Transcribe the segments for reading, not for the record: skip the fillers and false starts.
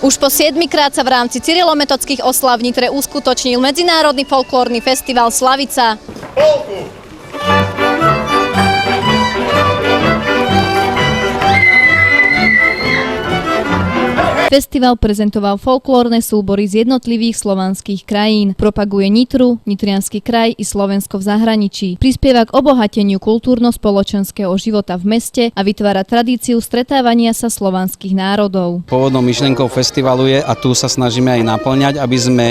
Už po 7-krát sa v rámci cyrilometodských oslav v Nitre uskutočnil Medzinárodný folklórny festival Slavica. Festival prezentoval folklórne súbory z jednotlivých slovanských krajín. Propaguje Nitru, Nitriansky kraj i Slovensko v zahraničí. Prispieva k obohateniu kultúrno-spoločenského života v meste a vytvára tradíciu stretávania sa slovanských národov. Pôvodnou myšlienkou festivalu je, a tu sa snažíme aj naplňať, aby sme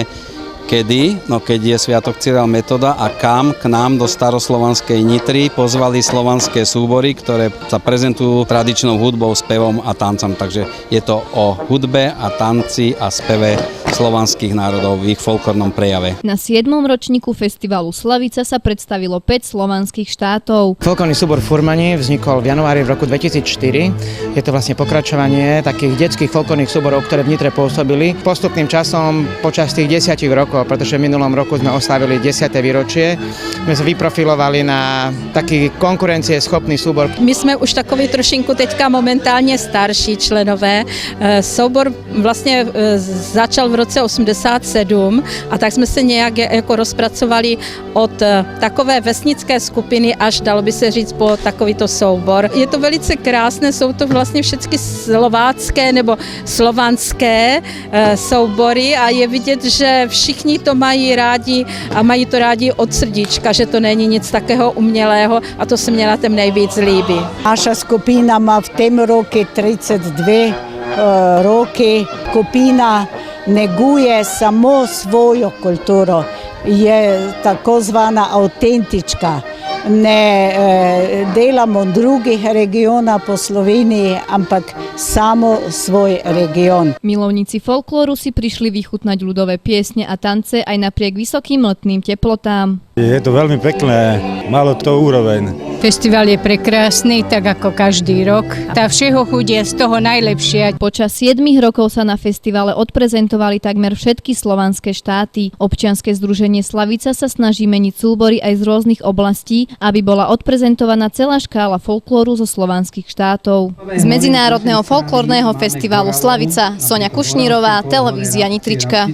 keď je Sviatok Cyrila Metoda a k nám do staroslovanskej Nitry pozvali slovanské súbory, ktoré sa prezentujú tradičnou hudbou, spevom a tancom. Takže je to o hudbe a tanci a speve slovanských národov v ich folklórnom prejave. Na 7. ročníku festivalu Slavica sa predstavilo 5 slovanských štátov. Folklórny súbor Furmani vznikol v januári v roku 2004. Je to vlastne pokračovanie takých detských folklórnych súborov, ktoré v Nitre pôsobili. Postupným časom počas tých 10 rokov, pretože v minulom roku sme oslavili 10. výročie, sme sa vyprofilovali na taký konkurencieschopný súbor. My jsme už takový trošinku teďka momentálně starší členové. Soubor vlastně začal v roce 87 a tak jsme se nějak jako rozpracovali od takové vesnické skupiny až, dalo by se říct, po takovýto soubor. Je to velice krásné, jsou to vlastně všechny slovácké nebo slovanské soubory a je vidět, že všichni to mají rádi a mají to rádi od srdíčka, že to není nic takého umělého a to se mě na tom nejvíc líbí. Naša skupina má v tem roce 32 roky. Skupina neguje samo svojo kulturo, je takozvana autentička. Ne delamo drugih regionov po Sloveniji, ampak samo svoj region. Milovníci folklóru si prišli vychutnať ľudové piesne a tance aj napriek vysokým letným teplotám. Je to veľmi pekné, malo to úroveň. Festival je prekrásny, tak ako každý rok. Tá všeho chuť je z toho najlepšie. Počas 7 rokov sa na festivale odprezentovali takmer všetky slovanské štáty. Občianske združenie Slavica sa snaží meniť súbory aj z rôznych oblastí, aby bola odprezentovaná celá škála folklóru zo slovanských štátov. Z Medzinárodného folklórneho festivalu Slavica, Soňa Kušnírová, televízia Nitrička.